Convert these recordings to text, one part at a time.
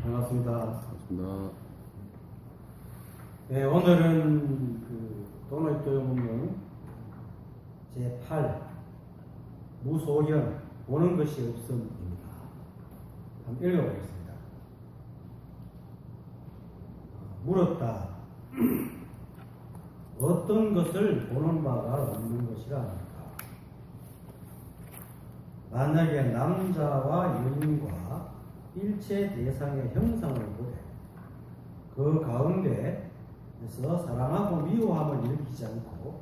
반갑습니다. 반갑습니다. 네, 오늘은 도노익도문론 제8 무소견 보는 것이 없음입니다. 한번 읽어보겠습니다. 물었다. 어떤 것을 보는 바가 없는 것이라 합니까? 만약에 남자와 여인과 일체 대상의 형상을 보되 그 가운데에서 사랑하고 미워함을 일으키지 않고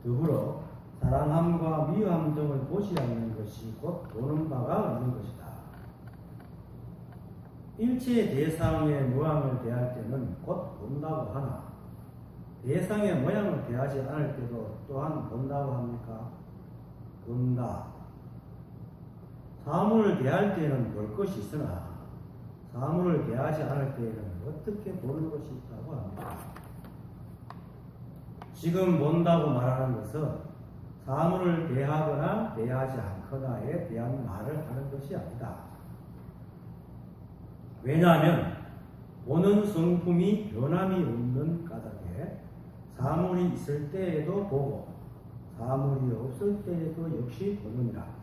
더불어 사랑함과 미워함 등을 보지 않는 것이 곧 보는 바가 없는 것이다. 일체 대상의 모양을 대할 때는 곧 본다고 하나 대상의 모양을 대하지 않을 때도 또한 본다고 합니까? 본다. 사물을 대할 때는 볼 것이 있으나 사물을 대하지 않을 때에는 어떻게 보는 것이 있다고 합니다. 지금 본다고 말하는 것은 사물을 대하거나 대하지 않거나에 대한 말을 하는 것이 아니다. 왜냐하면 보는 성품이 변함이 없는 까닭에 사물이 있을 때에도 보고 사물이 없을 때에도 역시 보느니라.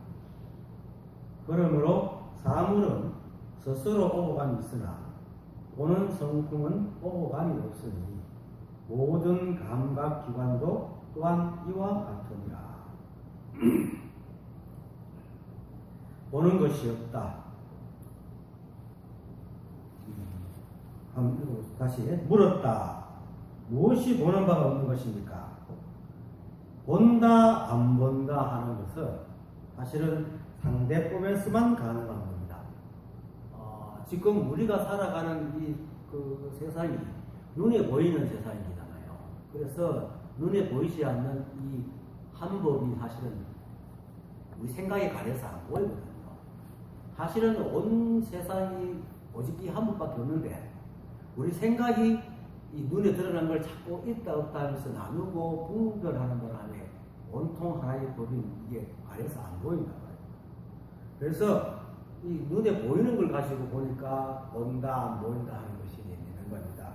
그러므로 사물은 스스로 오고감이 있으나 보는 성품은 오고감이 없으니 모든 감각기관도 또한 이와 같으니라. 보는 것이 없다. 다시 물었다. 무엇이 보는 바가 없는 것입니까? 본다 안 본다 하는 것은 사실은 상대법에서만 가능한 겁니다. 지금 우리가 살아가는 그 세상이 눈에 보이는 세상이잖아요. 그래서 눈에 보이지 않는 이 한 법이 사실은 우리 생각에 가려서 안 보이거든요. 사실은 온 세상이 오직 이 한 법밖에 없는데 우리 생각이 이 눈에 드러난 걸 자꾸 있다 없다 하면서 나누고 분별하는 바람에 온통 하나의 법이 이게 가려서 안 보인다. 그래서 이 눈에 보이는 걸 가지고 보니까 본다 안 보인다 하는 것이 있는 겁니다.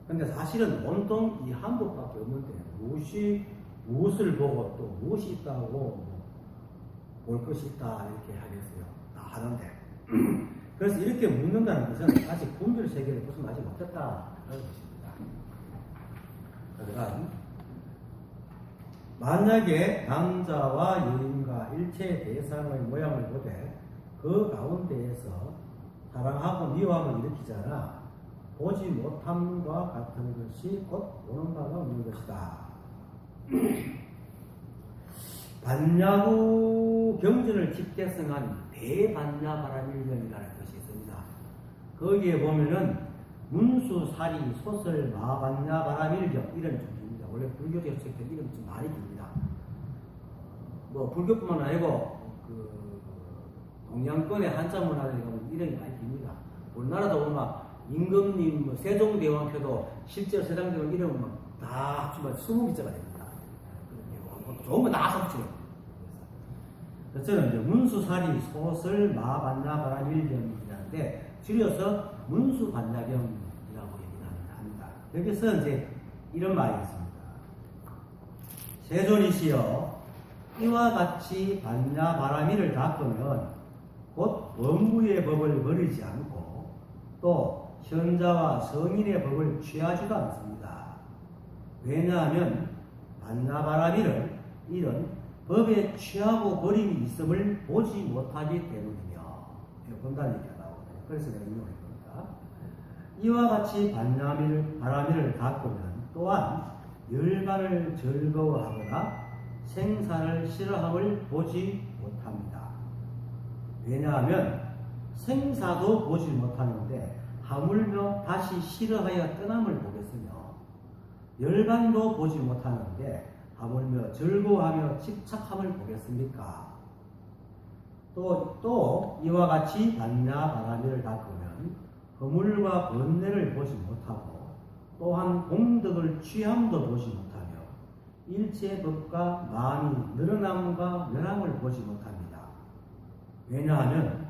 근데 사실은 온통 이 한 법밖에 없는데 무엇을 보고 또 무엇이 있다고 볼 것이 있다 이렇게 하겠어요. 다 하는데 그래서 이렇게 묻는다는 것은 아직 분별 세계를 구성하지 못했다는 것입니다. 그러니까 만약에 남자와 여인과 일체의 대상의 모양을 보되 그 가운데에서 사랑하고 미워함을 일으키잖아 보지 못함과 같은 것이 곧 보는 바가 없는 것이다. 반야후 경전을 집대성한 대반야바라밀경이라는 것이 있습니다. 거기에 보면은 문수사리 소설 마반야바라밀경 이런 종류입니다. 원래 불교적 책들 이름 좀 많이 깁니다. 뭐 불교뿐만 아니고 동양권의 한자 문화에 가면 이름이 많이 깁니다. 우리나라도 보면 임금님, 세종대왕표도 실제로 세종대왕 이름은 다 합치면 20기자가 됩니다. 좋은 거 다 합치면. 저는 이제 문수사리 소설 마반야바라밀경이라는데 줄여서 문수반야경이라고 얘기합니다. 여기서 이제 이런 말이 있습니다. 세존이시여 이와 같이 반야바라밀을 닦으면 곧 범부의 법을 버리지 않고 또 현자와 성인의 법을 취하지도 않습니다. 왜냐하면 반야바라밀을 이런 법에 취하고 버림이 있음을 보지 못하기 때문이며 본다는 얘기가 나오거든요. 그래서 내가 인용할 겁니다. 이와 같이 바라밀을 닦으면 또한 열반을 즐거워하거나 생사를 싫어함을 보지 못합니다. 왜냐하면 생사도 보지 못하는데 하물며 다시 싫어하여 떠남을 보겠으며 열반도 보지 못하는데 하물며 즐거워하며 집착함을 보겠습니까? 또 이와 같이 반야바라밀을 닦으면 허물과 번뇌를 보지 못하고 또한 공덕을 취함도 보지 못하며 일체 법과 마음이 늘어남과 멸함을 보지 못합니다. 왜냐하면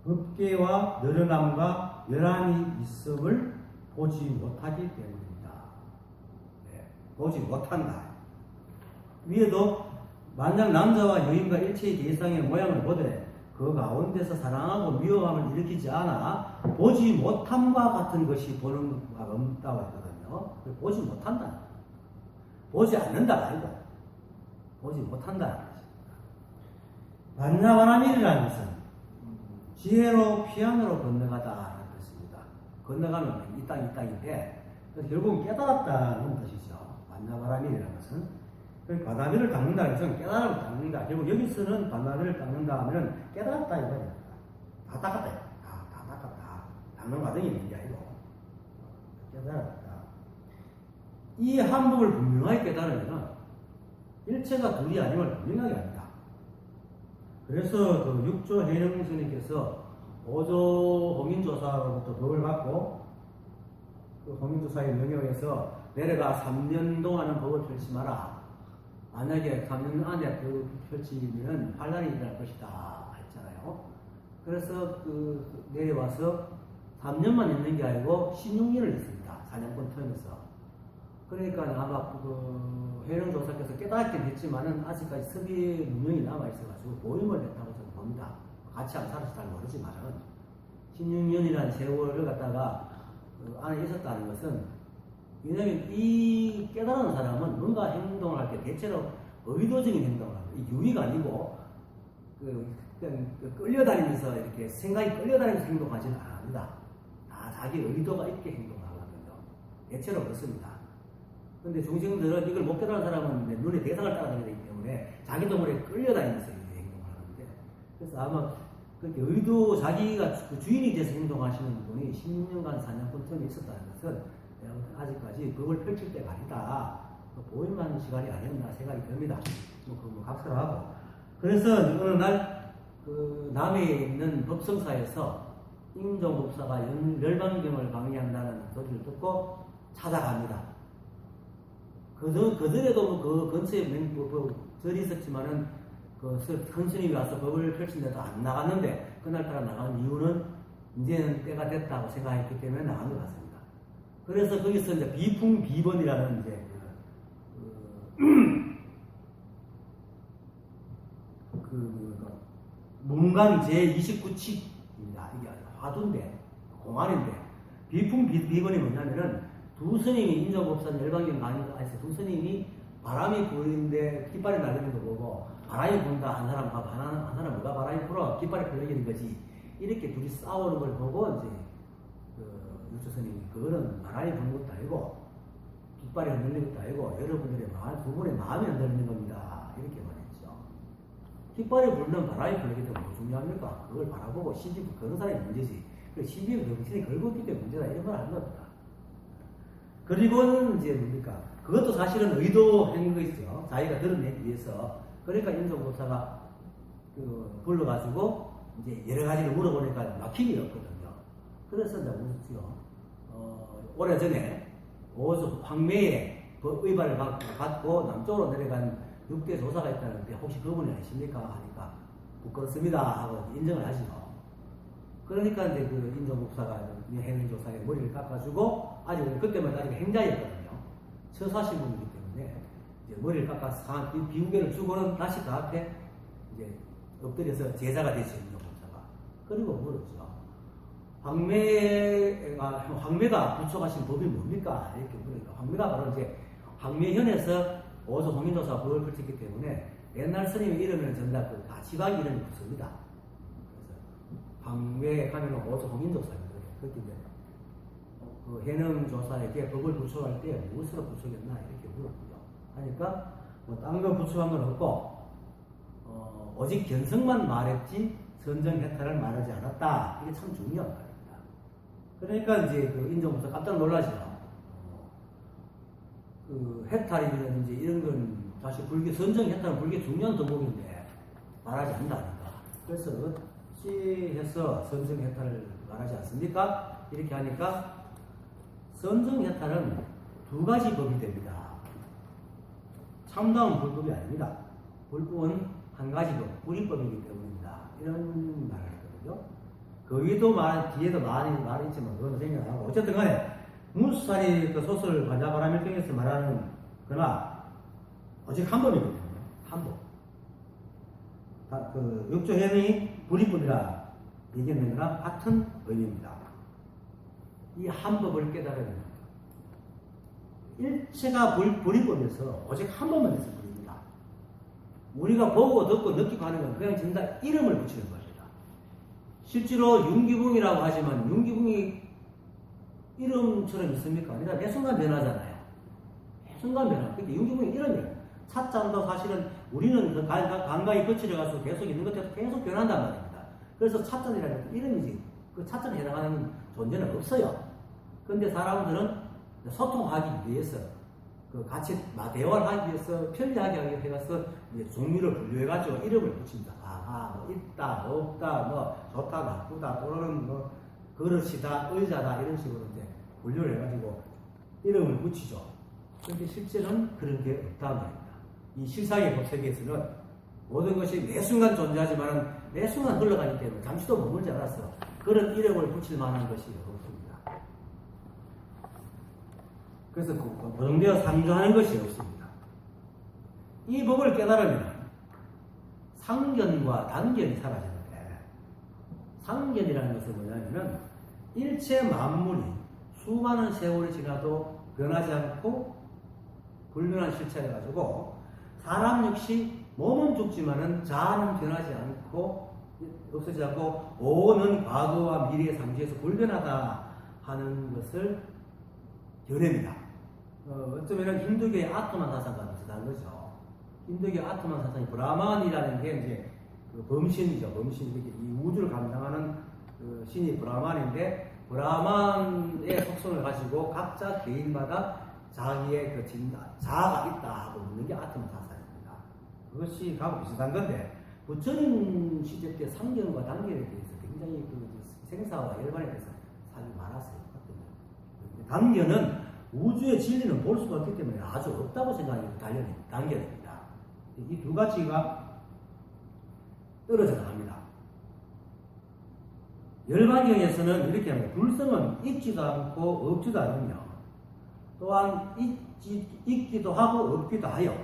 법계와 늘어남과 열람이 있음을 보지 못하기 때문입니다. 네, 보지 못한다. 위에도 만약 남자와 여인과 일체의 대상의 모양을 보되 그 가운데서 사랑하고 위험함을 일으키지 않아 보지 못함과 같은 것이 보는 바가 없다고 했거든요. 보지 못한다. 보지 않는다 아니고 보지 못한다. 반야바라밀이라는 것은 지혜로 피안으로 건너가다라는 뜻입니다. 건너가면 이 땅인데 결국은 깨달았다는 뜻이죠. 반야바라밀이라는 것은 바다비를 닦는다는 것은 깨달음을 닦는다. 결국 여기서는 바다비를 닦는다 하면 깨달았다 이거예요. 다 닦았다. 다 닦았다. 닦는 과정이 있는 게 아니고 깨달았다. 이 한복을 분명하게 깨달으면 일체가 둘이 아님을 분명하게 합니다. 그래서 그 육조 해령 스님께서 5조 홍인조사로부터 법을 받고 그 홍인조사의 명령에서 내려가 3년 동안은 법을 펼치 마라. 만약에 3년 안에 그 펼치면 환란이 일어날 것이다 했잖아요. 그래서 그 내려와서 3년만 있는 게 아니고 16년을 있습니다. 4년권 텀에서. 그러니까 아마 그 해령조사께서 깨닫긴 했지만은 아직까지 섭의 무명이 남아있어가지고 보임을 했다고 저는 봅니다. 같이 안 살아서 잘 모르지만은 16년이라는 세월을 갖다가 그 안에 있었다는 것은 왜냐하면 이 깨달은 사람은 뭔가 행동을 할 때 대체로 의도적인 행동을 합니다. 유의가 아니고 끌려다니면서 이렇게 생각이 끌려다니면서 행동하지는 않습니다. 다 자기 의도가 있게 행동하거든요. 대체로 그렇습니다. 근데 중생들은 이걸 못 깨달은 사람은 눈에 대상을 따라다니기 때문에 자기 동물에 끌려다니면서 행동을 하는데 그래서 아마 그렇게 의도 자기가 그 주인이 돼서 행동하시는 분이 16년간 4년권 텀이 있었다는 것은 아직까지 법을 펼칠 때가 아니다. 보임하는 시간이 아니었나 생각이 듭니다. 뭐 각설하고. 그래서 어느 날 그 남해에 있는 법성사에서 임종법사가 열반경을 강의한다는 소리를 듣고 찾아갑니다. 그들에도 그 근처에 절이 있었지만은 그 큰 스님이 와서 법을 펼친데도 안 나갔는데 그날따라 나간 이유는 이제는 때가 됐다고 생각했기 때문에 나간 것 같습니다. 그래서 거기서 이제 비풍비번이라는 이제 문간 제29칙입니다. 이게 화두인데 공안인데 비풍비번이 뭐냐면은 두 스님이 인정법산 열반경 강의에서 두 스님이 바람이 부는데 깃발이 날리는 거 보고 바람이 분다 한 사람 뭐가 바람이 불어 깃발이 불리는 거지 이렇게 둘이 싸우는 걸 보고 이제 육조 스님이 그거는 바람이 부는 것도 아니고 깃발이 흔들리는 것도 아니고 여러분들의 두 분의 마음이 흔들리는 겁니다. 이렇게 말했죠. 깃발이 불면 바람이 불리기 때문에 뭐 중요합니까? 그걸 바라보고 시비 거는 사람이 문제지. 시비에 정신이 걸고 있기 때문에 문제다 이런 걸 하는 겁니다. 그리고는 이제 뭡니까? 그것도 사실은 의도한 거있죠. 자기가 드러내기 위해서. 그러니까 임종법사가 불러가지고 이제 여러 가지를 물어보니까 막힘이 없거든요. 그래서 이제 묻죠. 오래전에 오수 황매에 의발을 받고 남쪽으로 내려간 6대 조사가 있다는데 혹시 그분이 아십니까? 하니까 부끄럽습니다 하고 인정을 하시죠. 그러니까 이제 그 인종법사가 해명조사에 머리를 깎아주고 아직 그때만 아직 행자였거든요. 처사신 분이기 때문에 이제 머리를 깎아서 비우개를 주고는 다시 그 앞에 이제 엎드려서 제자가 되죠. 인종법사가. 그리고 물었죠. 황매가 부처하신 법이 뭡니까? 이렇게 물으니까 황매가 바로 이제 황매현에서 오조 홍인조사 법을 펼쳤기 때문에 옛날 스님의 이름을 전다 다 지방 이름이 붙습니다. 황매에 가면은 오조 홍인조사입니다. 그렇게 이제 그 해능조사에게 법을 부처할 때 무엇으로 부처겠나 이렇게 물었고요. 하니까 뭐 딴 거 부처한 건 없고 오직 견성만 말했지 선정해탈을 말하지 않았다. 이게 참 중요한 말입니다. 그러니까 이제 그 인종부터 깜짝 놀라죠. 그 해탈이라든지 이런 건 사실 불교 선정해탈은 불교 중요한 덕목인데 말하지 않는다니까. 그래서 어찌 해서 선정해탈을 말하지 않습니까? 이렇게 하니까 선정해탈은 두 가지 법이 됩니다. 참다운 불법이 아닙니다. 불법은 한 가지 법, 불이법이기 때문입니다. 이런 말을 했거든요. 거기도 뒤에도 말이 있지만 그건 생각 안 하고 어쨌든 간에 문수살이 그 소설 관자바라밀경에서 말하는 그러나 오직 한 법이거든요. 한 법. 그 육조현이 불이법이라 얘기하는 거랑 같은 의미입니다. 이 한 법을 깨달으면 일체가 불이법에서 오직 한 법만 있어 불입니다. 우리가 보고 듣고 느끼고 하는 건 그냥 전부 다 이름을 붙이는 겁니다. 실제로 윤기붕이라고 하지만 윤기붕이 이름처럼 있습니까? 아니라 매 순간 변하잖아요. 매 순간 변화. 근데 윤기붕이 이름이에요. 차자도 사실은 우리는 그 감각이 거칠어가지고 계속 있는 것처럼 계속 변한단 말입니다. 그래서 차자이라는 것도 이름이지. 그 차자에 해당하는 존재는 없어요. 근데 사람들은 소통하기 위해서 그 같이 대화를 하기 위해서 편리하게 해가서 종류를 분류해가지고 이름을 붙입니다. 뭐 있다, 없다, 뭐 좋다, 나쁘다, 또는 뭐 그릇이다, 의자다 이런 식으로 이제 분류를 해가지고 이름을 붙이죠. 그런데 실제는 그런 게 없다 말입니다. 이 실상의 법 세계에서는 모든 것이 매 순간 존재하지만 매 순간 흘러가기 때문에 잠시도 머물지 않았어. 그런 이름을 붙일 만한 것이 없습니다. 그래서 고정되어 상주하는 것이 없습니다. 이 법을 깨달으면 상견과 단견이 사라지는데, 상견이라는 것은 뭐냐면은 일체 만물이 수많은 세월이 지나도 변하지 않고 불변한 실체를 가지고 사람 역시 몸은 죽지만은 자아는 변하지 않고 없어지지 않고 오는 과거와 미래의 상주에서 불변하다 하는 것을 견해입니다. 어쩌면 힌두교의 아트만 사상과 비슷한 거죠. 힌두교의 아트만 사상이 브라만이라는 게 이제 그 범신이죠. 범신. 이 우주를 감당하는 그 신이 브라만인데, 브라만의 속성을 가지고 각자 개인마다 자기의 그 자아가 있다 하고 묻는 게 아트만 사상입니다. 그것이 가고 비슷한 건데, 부처님 시대 때 상견과 단견에 대해서 굉장히 그 생사와 열반에 대해서 사람이 많았어요. 단견은 우주의 진리는 볼 수가 없기 때문에 아주 없다고 생각하는 단견입니다. 이 두 가지가 떨어져 나갑니다. 열반경에서는 이렇게 합니다. 불성은 있지도 않고 없지도 않으며 또한 있기도 하고 없기도 하여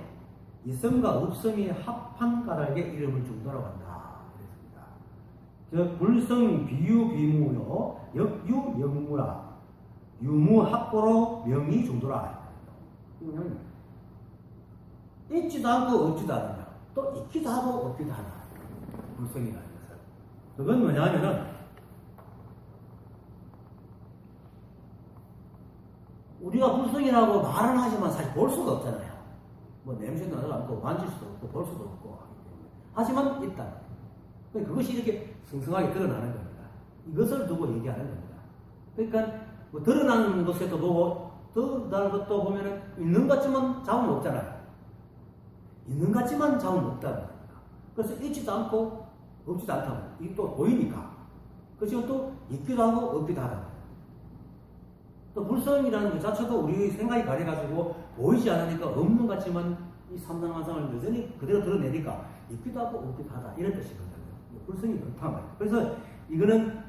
이성과 없성이 합한 까닭에 이름을 중도라고 한다. 그랬습니다. 불성 비유 비무요 역유 역무라 유무 합보로 명의 중도라. 있지도 않고 없지도 않으며 또 있기도 하고 없기도 하다. 불성이라는 것은 그건 뭐냐면은 우리가 불성이라고 말은 하지만 사실 볼 수가 없잖아요. 뭐 냄새도 나도 않고 만질 수도 없고 볼 수도 없고 하지만 있다. 그것이 이렇게 승승하게 드러나는 겁니다. 이것을 두고 얘기하는 겁니다. 그러니까 뭐 드러나는 것에도 보고 드러나는 것도 보면은 있는 것 같지만 자원 없잖아요. 있는 것 같지만 자원 없다는 겁니다. 그래서 있지도 않고 없지도 않다고 이게 또 보이니까 그것이 또 있기도 하고 없기도 하다. 또 불성이라는 것 자체도 우리 생각이 가려가지고 보이지 않으니까 없는 것 같지만 이 삼상만상을 여전히 그대로 드러내니까 있기도 하고 없기도 하다 이런 뜻이거든요. 불성이 그렇단 말이에요. 그래서 이거는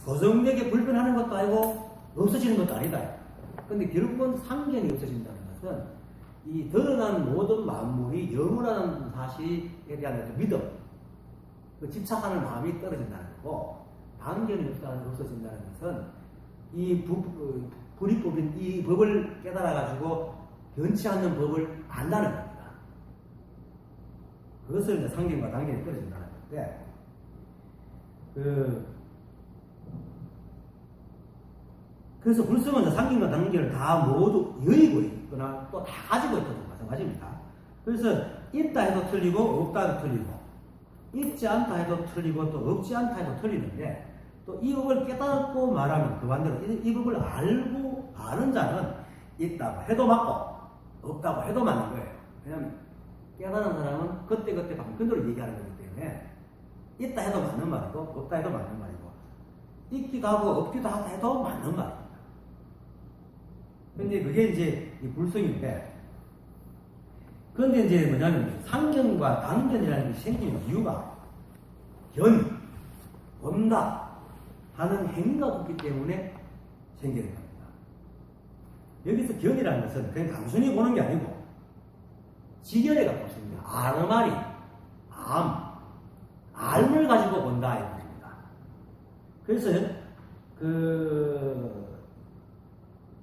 고정되게 불변하는 것도 아니고 없어지는 것도 아니다. 근데 결국은 상견이 없어진다는 것은 이 드러난 모든 만물이 영원하는 사실에 대한 믿음, 그 집착하는 마음이 떨어진다는 거고, 단견이 없어진다는 것은 이 불이법인 이 법을 깨달아가지고 변치 않는 법을 안다는 겁니다. 그것을 이제 상견과 단견이 떨어진다는 건데, 그래서 불성은 상견과 단견을 다 모두 여의고 있거나 또 다 가지고 있다는 건 마찬가지입니다. 그래서 있다 해도 틀리고 없다 해도 틀리고 있지 않다 해도 틀리고 또 없지 않다 해도 틀리는데, 또 이 법을 깨닫고 말하면 그 반대로 이 법을 알고 아는 자는 있다고 해도 맞고 없다고 해도 맞는 거예요. 왜냐하면 깨달은 사람은 그때그때 방편대로 얘기하는 거기 때문에 있다 해도 맞는 말이고 없다 해도 맞는 말이고 있기도 하고 없기도 하다 해도 맞는 말입니다. 근데 그게 이제 이 불성인데, 그런데 이제 뭐냐면 상견과 단견이라는 게 생기는 이유가 본다 하는 행위가 없기 때문에 생기는 겁니다. 여기서 견이라는 것은 그냥 단순히 보는 게 아니고 직연에 가깝습니다. 아르마리, 알을 가지고 본다 이 말입니다. 그래서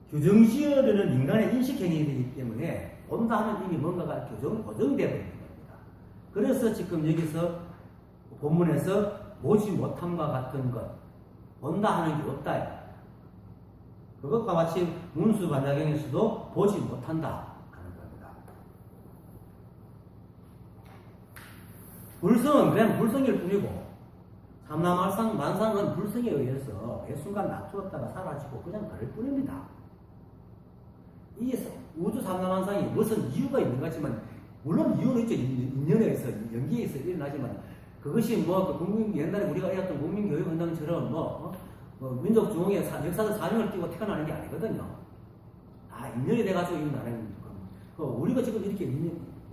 규정지어르는 인간의 인식행위이기 때문에 본다 하는 이미 뭔가가 고정되어 버리는 겁니다. 그래서 지금 여기서 본문에서 보지 못함과 같은 것, 본다 하는 게 없다. 그것과 마치 문수 반야경에서도 보지 못한다 하는 겁니다. 불성은 그냥 불성일 뿐이고 삼라만상은 불성에 의해서 매 순간 낮추었다가 사라지고 그냥 그럴 뿐입니다. 이 우주 삼라만상이 무슨 이유가 있는 것 같지만 물론 이유는 있죠. 인연에 서 연기에 서 일어나지만 그것이 옛날에 우리가 해왔던 국민교육운동처럼 민족 중흥의 역사적 사명을 띠고 태어나는 게 아니거든요. 다 인연이 돼가지고 일어나는 우리가 지금 이렇게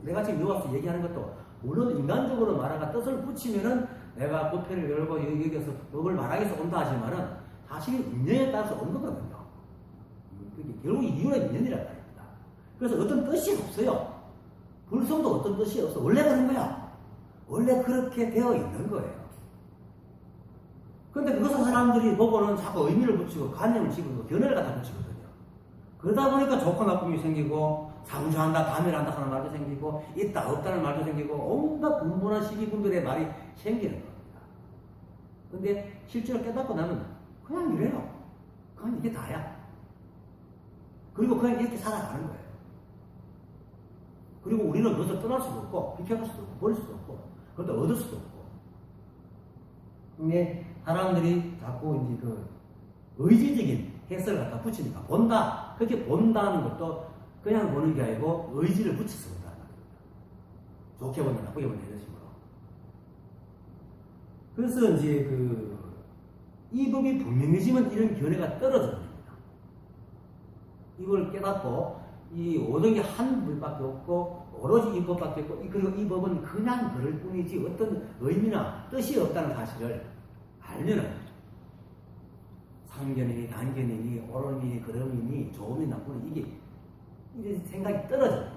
내가 지금 여기서 얘기하는 것도 물론 인간적으로 말하가 뜻을 붙이면은 내가 부패를 열고 여기서 법을 말하기 위해서 온다 하지만은 사실 인연에 따라서 온 거거든요. 결국 이유는 인연이란 말입니다. 그래서 어떤 뜻이 없어요. 불성도 어떤 뜻이 없어. 원래 그런 거야. 원래 그렇게 되어 있는 거예요. 근데 그것을 사람들이 보고는 자꾸 의미를 붙이고 관념을 집어넣고 견해를 갖다 붙이거든요. 그러다 보니까 좋고 나쁨이 생기고 상주한다, 다멸한다 하는 말도 생기고 있다, 없다는 말도 생기고 온갖 분분한 시기분들의 말이 생기는 겁니다. 근데 실제로 깨닫고 나면 그냥 이래요. 그냥 이게 다야. 그리고 그냥 이렇게 살아가는 거예요. 그리고 우리는 그것을 떠날 수도 없고 비켜갈 수도 없고 버릴 수도 없고 그것도 얻을 수도 없고. 근데 사람들이 자꾸 이제 의지적인 해석을 갖다 붙이니까 본다. 그렇게 본다는 것도 그냥 보는 게 아니고 의지를 붙여서 본다는 말입니다. 좋게 본다, 나쁘게 본다 이런 식으로. 그래서 이제 이 법이 분명해지면 이런 견해가 떨어져 버립니다. 이걸 깨닫고 이 모든 게 한 법밖에 없고 오로지 이 법밖에 없고 그리고 이 법은 그냥 그럴 뿐이지 어떤 의미나 뜻이 없다는 사실을 알면은 상견이니 단견이니 옳음이니 그름이니 좋음이 나쁘니 이게 생각이 떨어져요.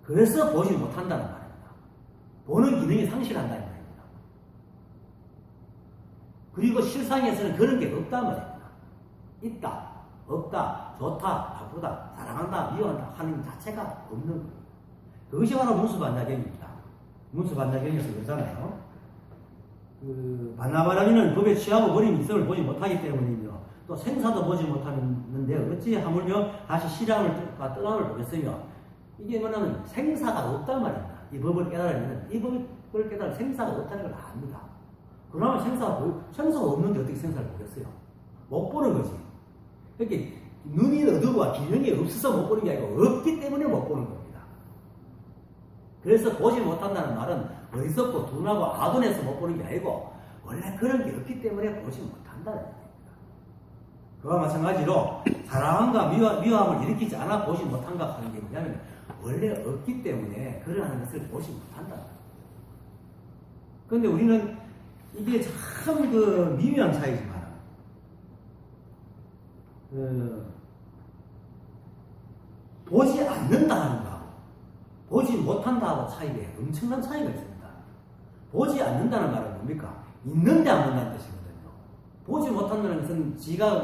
그래서 보지 못한다는 말입니다. 보는 기능이 상실한다는 말입니다. 그리고 실상에서는 그런 게 없단 말입니다. 있다, 없다, 좋다, 나쁘다, 사랑한다, 미워한다 하는 자체가 없는 겁니다. 그것이 바로 문수반야경입니다. 문수반야경에서 그러잖아요. 반야바라기는 법에 취하고 버린 이성을 보지 못하기 때문이며 또 생사도 보지 못하는데 어찌 하물며 다시 실함과 떠남을 보겠으며 이게 뭐냐면 생사가 없단 말입니다. 이 법을 깨달으면 이 법을 깨달으면 생사가 없다는 걸 압니다. 그러면 생사가 없는데 어떻게 생사를 보겠어요? 못 보는 거지. 이렇게 눈이 어두워 기능이 없어서 못 보는 게 아니고 없기 때문에 못 보는 겁니다. 그래서 보지 못한다는 말은 어리석고 둔하고 아둔해서 못 보는 게 아니고 원래 그런 게 없기 때문에 보지 못한다는 얘기입니다. 그와 마찬가지로 사랑함과 미워함을 일으키지 않아 보지 못한가 하는 게 뭐냐면 원래 없기 때문에 그러한 것을 보지 못한다. 그런데 우리는 이게 참 미묘한 차이지만 보지 않는다 하는 거하고 보지 못한다 하고 차이에 엄청난 차이가 있습니다. 보지 않는다는 말은 뭡니까? 있는데 안 본다는 뜻이거든요. 보지 못한다는 것은 지가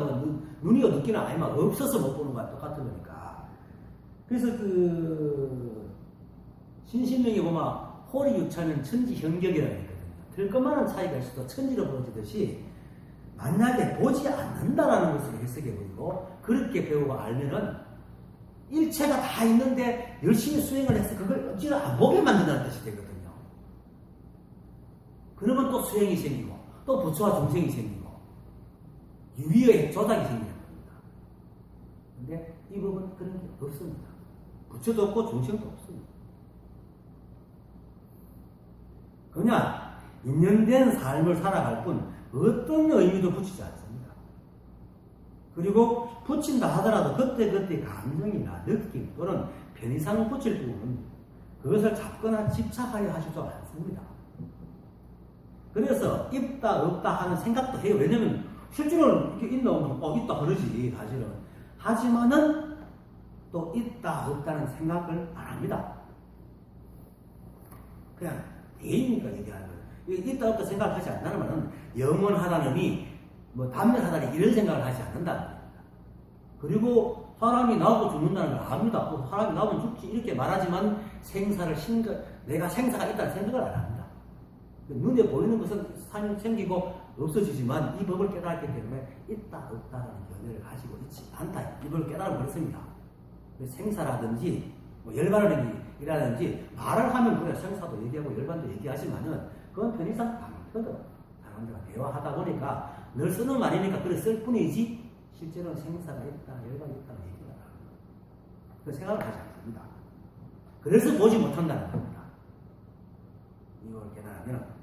눈이 느끼는 아니면 없어서 못 보는 거와 똑같은 거니까. 그래서 신신명에 보면 호리유차는 천지형격이라고 있거든요. 들것만한 차이가 있어도 천지로 벌어지듯이 만약에 보지 않는다라는 것을 해석해버리고 그렇게 배우고 알면은 일체가 다 있는데 열심히 수행을 해서 그걸 억지로 안 보게 만든다는 뜻이 되거든요. 그러면 또 수행이 생기고 또 부처와 중생이 생기고 유의의 조작이 생기는 겁니다. 근데 이 법은 그런 게 없습니다. 부처도 없고 중생도 없습니다. 그냥 인연된 삶을 살아갈 뿐 어떤 의미도 붙이지 않습니다. 그리고 붙인다 하더라도 그때그때 감정이나 느낌 또는 편의상을 붙일 부분은 그것을 잡거나 집착하려 하지도 않습니다. 그래서 있다 없다 하는 생각도 해요. 왜냐면 실제로 이렇게 있나 있다 그러지 사실은. 하지만은 또 있다 없다는 생각을 안 합니다. 그냥 대이니까 얘기하는 거예요. 있다 없다 생각을 하지 않는다는 말은 영원하다느니 뭐 단면하다니 이런 생각을 하지 않는다는 겁니다. 그리고 사람이 나오고 죽는다는 걸 압니다. 사람이 나오면 죽지 이렇게 말하지만 내가 생사가 있다는 생각을 안 합니다. 눈에 보이는 것은 생기고 없어지지만 이 법을 깨달았기 때문에 있다 없다라는 견해를 가지고 있지 않다. 이 법을 깨달아버렸습니다. 생사라든지 뭐 열반이라든지 말을 하면 그래 생사도 얘기하고 열반도 얘기하지만은 그건 편의상 많거든. 사람들과 대화하다 보니까 늘 쓰는 말이니까 그래 쓸 뿐이지 실제로는 생사가 있다 열반이 있다 얘기를 안 합니다. 그 생각을 하지 않습니다. 그래서 보지 못한다는 겁니다. 이걸 깨달으면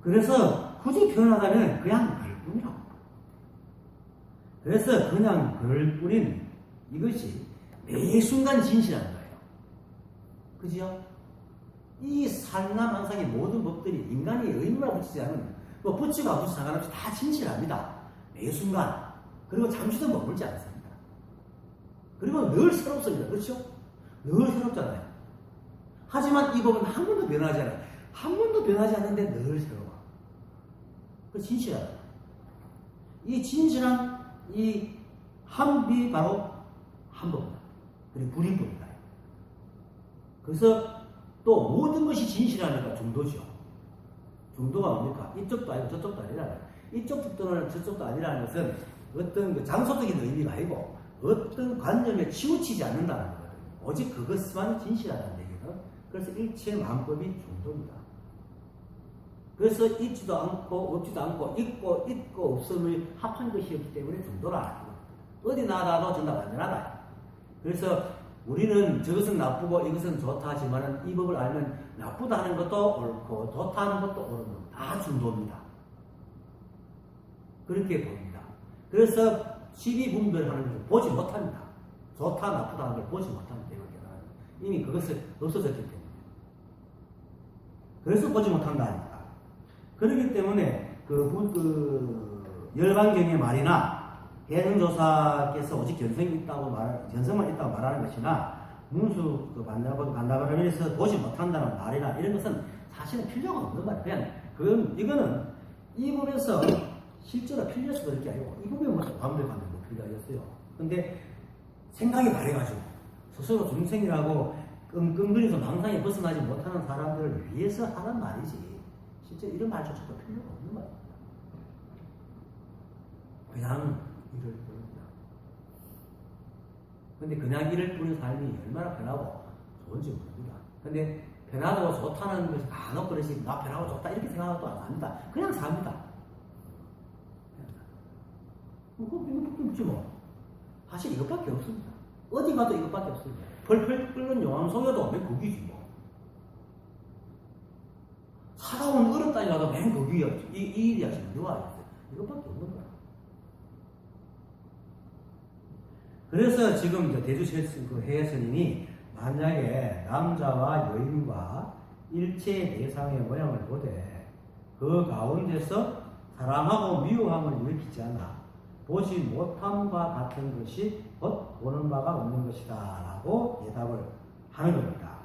그래서 굳이 표현하자면 그냥 별 뿐이라고. 그래서 그냥 별 뿐인 이것이 매 순간 진실한 거예요. 그죠? 이 산나만상의 모든 법들이 인간이 의무라 붙이지 않은 뭐 붙이고 붙이지 상관없이 다 진실합니다. 매 순간. 그리고 잠시도 머물지 않습니다. 그리고 늘 새롭습니다. 그렇죠? 늘 새롭잖아요. 하지만 이 법은 한 번도 변하지 않아요. 한 번도 변하지 않는데 늘 새로워. 그 진실하다. 이 진실한 이 한비 바로 한법이다. 그리고 불인법이다. 그래서 또 모든 것이 진실하니까 중도죠. 중도가 뭡니까? 이쪽도 아니고 저쪽도 아니라 이쪽 또는 저쪽도 아니라는 것은 어떤 그 장소적인 의미가 아니고 어떤 관념에 치우치지 않는다는 거거든요. 오직 그것만 진실하다는 얘기는. 그래서 일체 만법이 중도입니다. 그래서 있지도 않고 없지도 않고 있고 없음을 합한 것이었기 때문에 중도라. 어디 나가도 전답 안전하다. 그래서 우리는 저것은 나쁘고 이것은 좋다 하지만 이 법을 알면 나쁘다 하는 것도 옳고 좋다 하는 것도 옳은 다 중도입니다. 그렇게 봅니다. 그래서 시비분별하는 것을 보지 못합니다. 좋다 나쁘다 하는 걸 보지 못합니다. 이미 그것을 없어졌기 때문에. 그래서 보지 못한다. 그렇기 때문에 열반경의 말이나 해능조사께서 오직 견성만 있다고 말하는 것이나 문수 간다바람에서 보지 못한다는 말이나 이런 것은 사실은 필요가 없는 말이에요. 그냥 이거는 이 법에서 실제로 필요해서 그럴 게 아니고 이 법에 무슨 완벽한 뭐 필요하겠어요. 근데 생각이 바래가지고 스스로 중생이라고 끙끙거리면서 망상에 벗어나지 못하는 사람들을 위해서 하는 말이지. 실제 이런 말조차도 필요가 없는 말입니다. 그냥 이럴 뿐입니다. 근데 그냥 이럴 뿐인 삶이 얼마나 편하고 좋은지 모릅니다. 근데 편하고 좋다는 것이 간혹 그릇이 나 편하고 좋다 이렇게 생각도 안 합니다. 그냥 삽니다. 이것밖에 없지 뭐. 사실 이것밖에 없습니다. 어디 가도 이것밖에 없습니다. 펄펄 끓는 용암 속에도 맨 거기지 뭐. 살아온 어른 땅에 가도 맨 거기야. 이 일이야 지금 누가 알겠어요. 이것밖에 없는 거야. 그래서 지금 해외스님이 만약에 남자와 여인과 일체 대상의 모양을 보되 그 가운데서 사랑하고 미워함을 일으키지 않아 보지 못함과 같은 것이 곧 보는 바가 없는 것이다 라고 대답을 하는 겁니다.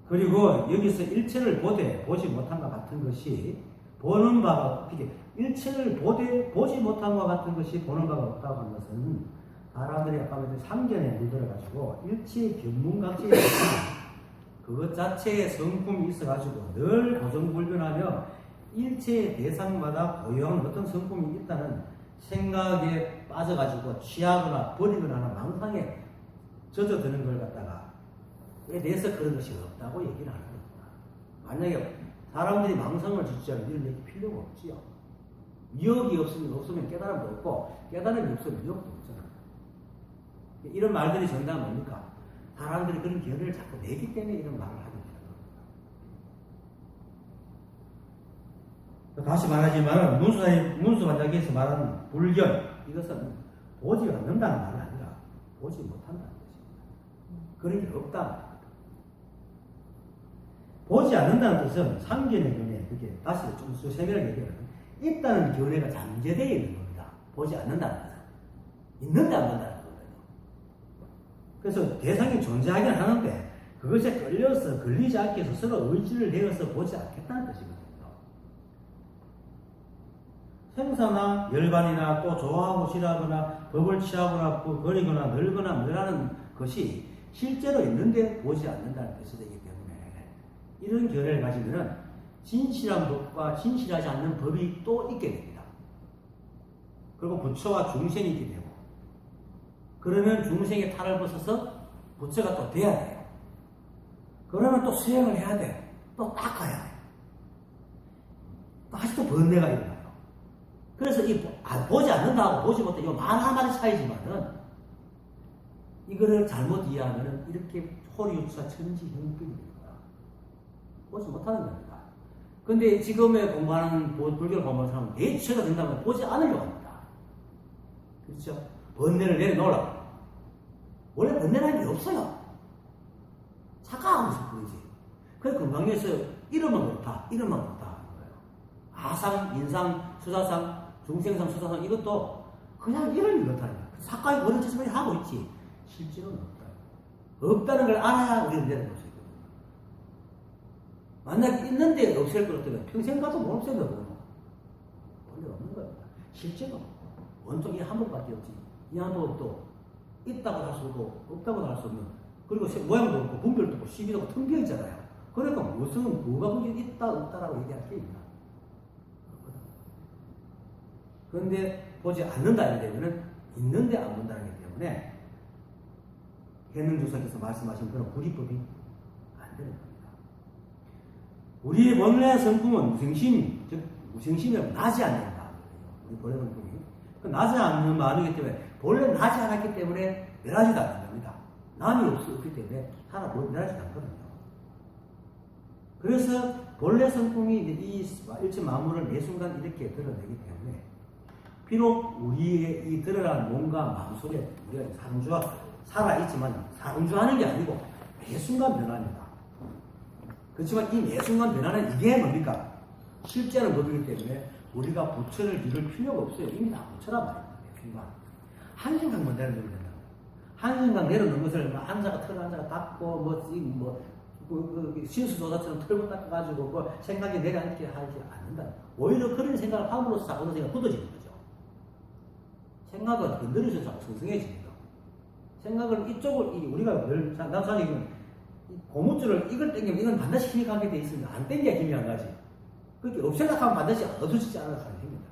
그리고 여기서 일체를 보되 보지 못함과 같은 것이 보는 바가 일체를 보지 못함과 같은 것이 보는 바가 없다고 하는 것은 사람들이 아까 말했던 삼견에 물들어가지고 일체 견문각지에 그것 자체에 성품이 있어가지고 늘 고정불변하며 일체의 대상마다 고유한 어떤 성품이 있다는 생각에 빠져가지고 취하거나 버리거나 하는 망상에 젖어드는 걸 갖다가 에 대해서 그런 것이 없다고 얘기를 하는 겁니다. 만약에 사람들이 망상을 짓지않으면 이런 얘기 필요가 없지요. 미혹이 없으면 깨달음도 없고 깨달음이 없으면 미혹도 없잖아요. 이런 말들이 정답은 뭡니까? 사람들이 그런 견해를 자꾸 내기 때문에 이런 말을 하게 되는 겁니다. 다시 말하지만 문수관자께서 말하는 불견 이것은 보지 않는다는 말이 아니라 보지 못한다는 것입니다. 그런 게 없다. 보지 않는다는 뜻은 상견의 견해, 그게 다시 좀 세밀하게 얘기하면 있다는 견해가 잠재되어 있는 겁니다. 보지 않는다는 뜻은. 있는데 안 본다는 거거든요. 그래서 대상이 존재하긴 하는데 그것에 끌려서 걸리지 않기 위해서 서로 의지를 내어서 보지 않겠다는 뜻이거든요. 생사나 열반이나 또 좋아하고 싫어하거나 법을 취하거나 거리거나 늘거나 멸하는 것이 실제로 있는데 보지 않는다는 뜻이 되기 때문에 이런 견해를 가지면 진실한 법과 진실하지 않는 법이 또 있게 됩니다. 그리고 부처와 중생이 있게 되고 그러면 중생의 탈을 벗어서 부처가 또 돼야 돼요. 그러면 또 수행을 해야 돼. 또 닦아야 돼. 다시 또 번뇌가 일어나요. 그래서 보지 않는다고 보지 못해. 이거 말 한마디 차이지만은 이거를 잘못 이해하면 이렇게 호리유차 천지형필이 됩니다. 보지 못하는 겁니다. 근데 지금의 공부하는 불교를 공부하는 사람은 내처가 된다면 보지 않으려고 합니다. 그렇죠? 번뇌를 내려놓으라고. 원래 번뇌라는 게 없어요. 착각하고 있을 뿐이지. 그래서 금강에서 이름은 그렇다, 이름만 그렇다 하는 거예요. 아상, 인상, 수사상, 중생상, 수사상 이것도 그냥 이름이 그렇다는 거예요. 착각이 그런 짓을 하고 있지. 실제로는 없다. 없다는 걸 알아야 우리는 내려놓을 수 있거든요. 만약 있는데 없앨 것 같으면 평생 가도 못 없애거든요. 원래 없는 겁니다. 실제로 원통이 한 번밖에 없지. 이 한 번도 있다고 할 수 없고 없다고 할 수 없는 그리고 모양도 없고 분별도 없고 시비도 없고 텅 비어 있잖아요. 그러니까 무슨 뭐가 그게 있다 없다라고 얘기할 게 있나. 그런데 보지 않는다 이렇게 되면은 있는데 안 본다는 게 때문에 해능조사께서 말씀하신 그런 구리법이 안 되는 겁니다. 우리의 본래 성품은 무생심, 즉 무생심이라고 나지 않는다. 우리 본래 성품이 나지 않는 마음이기 때문에 본래 나지 않았기 때문에 멸하지도 않는 겁니다. 남이 없기 때문에 하나 멸하지도 않거든요. 그래서 본래 성품이 이 일체 만물을 매 순간 이렇게 드러내기 때문에 비록 우리의 이 드러난 몸과 마음 속에 우리가 살아있지만 상주하는 게 아니고 매 순간 변합니다. 그렇지만 이 매 순간 변화는 이게 뭡니까? 실제는 법이기 때문에 우리가 부처를 기를 필요가 없어요. 이미 다 부처란 말입니다. 매 순간. 한 생각만 내려놓으면 된다. 한 생각 내려놓은 것을 한자가 털 한자가 닦고 신수조사처럼 털고 닦아가지고 생각이 내려앉게 하지 않는다. 오히려 그런 생각을 함으로써 자꾸 생각이 굳어지는 거죠. 생각은 건드려서 자꾸 성성해집니다. 생각을 우리가 난 고무줄을 이걸 당기면 이건 반드시 힘이 가게 돼 있습니다. 안 당겨야 힘이 안 가지. 그렇게 없애려고 하면 반드시 얻어지지 않아서 하는 힘입니다.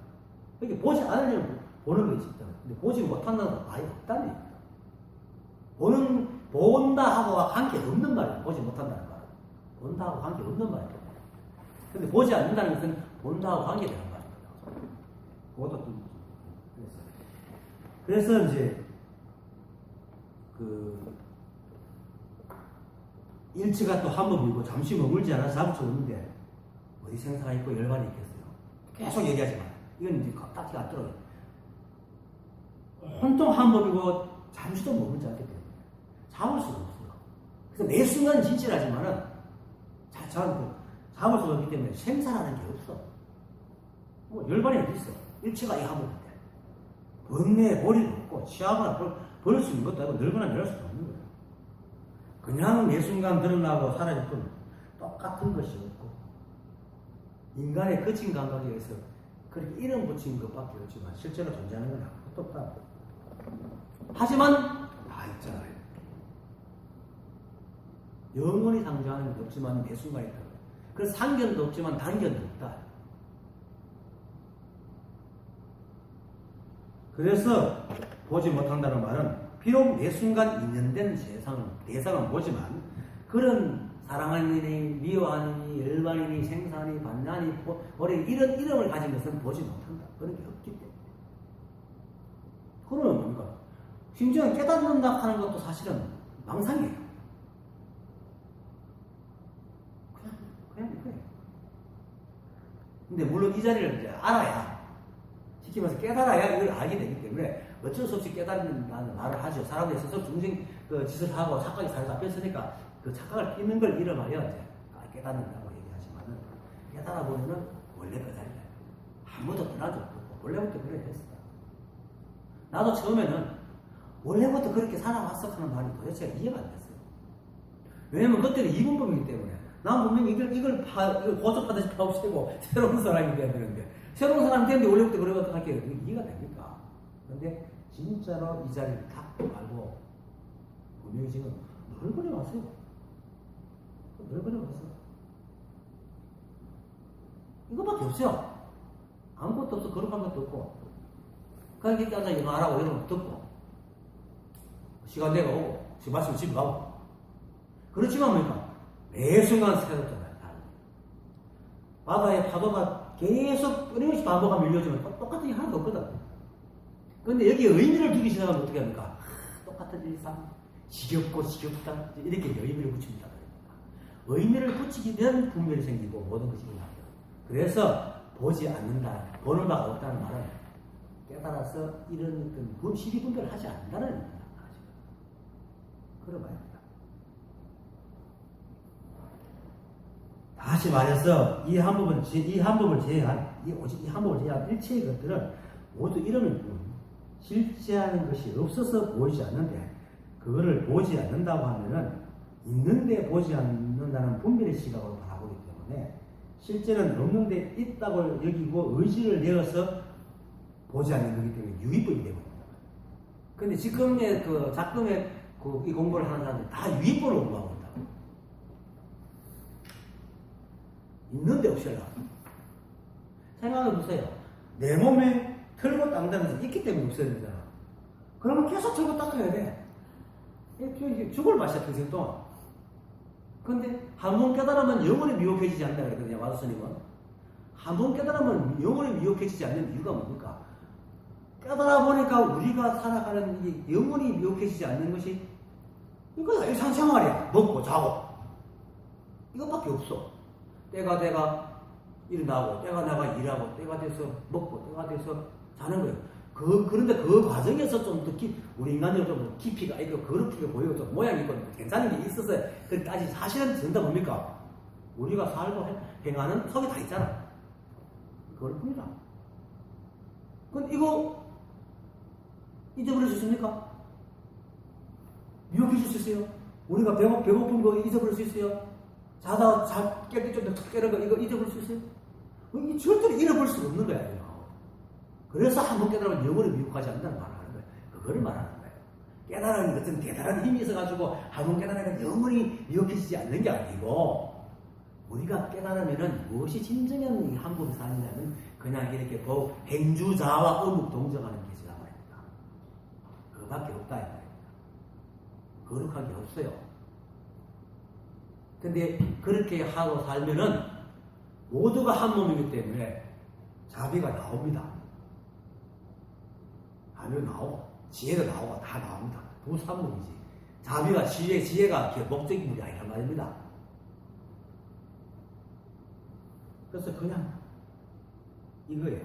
그렇게 보지 않으려면 보는 게 있다. 근데 보지 못한다는 건 아예 없다는 얘기입니다. 본다 하고와 관계없는 말이에요. 보지 못한다는 말은. 본다 하고 관계없는 말이에요. 근데 보지 않는다는 것은 본다 하고 관계되는 말입니다. 그것도 또 그래서 이제 일치가 또 한 법이고 잠시 머물지 않아서 잡을 수 없는데 어디 생사가 있고 열반이 있겠어요. 계속 얘기하지만 이건 이제 딱히 안 들어요. 혼통 한 법이고 잠시도 머물지 않기 때문에 잡을 수가 없어요. 그래서 매 순간 진실하지만은 잡을 수가 없기 때문에 생사라는 게 없어. 열반이 어디 있어? 일체가 이 한 법인데 번뇌에 머리도 없고 취하거나 버릴 수 있는 것도 아니고 늘거나 내릴 수도 없는 거예요. 그냥 매 순간 드러나고 사라질 뿐 똑같은 것이 없고 인간의 거친 감각에 의해서 그렇게 이름 붙인 것밖에 없지만 실제로 존재하는 건 아무것도 없다. 하지만 다 있잖아요. 영원히 상주하는 게 없지만 매 순간 있다. 그래서 상견도 없지만 단견도 없다. 그래서 보지 못한다는 말은 비록 매 순간 있는 데는 대상은 보지만 그런 사랑하니 미워하니 열반이니 생사니 반나니 이런 이름을 가진 것은 보지 못한다. 그런 게 없기 때문에. 그러면 뭡니까? 심지어 깨닫는다 하는 것도 사실은 망상이에요. 그냥 그래요. 근데 물론 이 자리를 이제 알아야 쉽게 말해서 깨달아야 이걸 알게 되기 때문에 어쩔 수 없이 깨달는다는 말을 하죠. 사람들이 스스로 중생 짓을 하고 착각이 잘 잡혔으니까 그 착각을 끼는 걸 잃어버려 이제 깨닫는다고 얘기하지만은 깨달아 보면은 원래 그 자리야. 아무도 떠나지 없고 원래부터 그래 했어. 나도 처음에는 원래부터 그렇게 살아왔어 하는 말이 도대체 이해가 안 됐어요. 왜냐면 그때는 이분법이기 때문에 난 분명히 이걸 고집하듯이 파고치고 새로운 사람이 돼야 되는데 새로운 사람이 되는데 원래부터 그래 어떻게 할게요? 그게 이해가 됩니까? 그런데 진짜로 이 자리를 딱 알고 분명히 지금 늘 그래왔어요. 늘 그래왔어. 이거밖에 없어요. 아무것도 없어. 거룩한 것도 없고 그냥 이렇게 앉아 이거 하라고 이런 거 듣고 시간 내가 오고 지금 마치면 집에 가고 그렇지만 뭡니까? 매 순간 새롭잖아요. 바다의 파도가 계속 끊임없이 반복하면 밀려주면 똑같은 게 하나도 없거든. 그런데 여기에 의미를 두기 시작하면 어떻게 합니까? 똑같은 일상, 지겹고 지겹다 이렇게 의미를 붙입니다. 의미를 붙이게 되면 분별이 생기고 모든 것이 일어나요. 그래서 보지 않는다, 보는 바가 없다는 말은 깨달아서 이런 어떤 시비 분별을 하지 않는다는 의미입니다. 그래봐야 합니다. 다시 말해서 이 한법을 제외한 오직 이 한법을 제외한 일체의 것들은 모두 이름일 뿐 실제하는 것이 없어서 보이지 않는데 그거를 보지 않는다고 하면은 있는데 보지 않는다는 분별의 시각으로 바라보기 때문에 실제는 없는데 있다고 여기고 의지를 내어서 보지 않는 거기 때문에 유의법이 되거든요. 근데 지금의 그 작금의 이 공부를 하는 사람들이 다 유의법을 공부하고 있다고. 있는데 없어요. 생각해 보세요. 내 몸에 털고 닦는다면서 있기 때문에 없어야 되잖아. 그러면 계속 털고 닦아야 돼. 죽을 맛이야, 평생 동안. 근데 한 번 깨달으면 영원히 미혹해지지 않는다 그랬거든요, 마도스님은. 한 번 깨달으면 영원히 미혹해지지 않는 이유가 뭡니까? 깨달아 보니까 우리가 살아가는 게 영원히 미혹해지지 않는 것이 이거야, 일상생활이야. 먹고 자고. 이것밖에 없어. 때가 돼가 일어나고, 때가 나가 일하고, 때가 돼서 먹고, 때가 돼서 자는 거예요. 그런데 그 과정에서 좀 특히 우리 인간적으로 좀 깊이가 있고, 거룩하게 보이고, 좀 모양이 있고, 괜찮은 게 있어서, 그까지 사실은 전다 뭡니까? 우리가 살고 행하는 속에 다 있잖아. 그걸 뿐이다. 근데 이거 잊어버릴 수 있습니까? 미혹해 줄 수 있어요? 우리가 배고픈 거 잊어버릴 수 있어요? 자다 깰 때 좀 툭 깨는 거 이거 잊어버릴 수 있어요? 이 절대로 잃어버릴 수가 없는 거야. 이거. 그래서 한번 깨달으면 영원히 미혹하지 않는다는 말을 하는 거예요. 그거를 말하는 거예요. 깨달은 것은 대단한 힘이 있어가지고 한번 깨달으면 영원히 미혹해지지 않는 게 아니고 우리가 깨달으면은 무엇이 진정한 이 한법의 삶이냐면 그냥 이렇게 행주자와 어묵동정하는 것이라 말입니다. 그거밖에 없다 이 말입니다. 거룩한 게 없어요. 근데 그렇게 하고 살면은 모두가 한 몸이기 때문에 자비가 나옵니다. 자비가 나오고 지혜가 나오고 다 나옵니다. 부산물이지. 자비가 지혜가 목적물이 아니라 말입니다. 그래서 그냥 이거예요.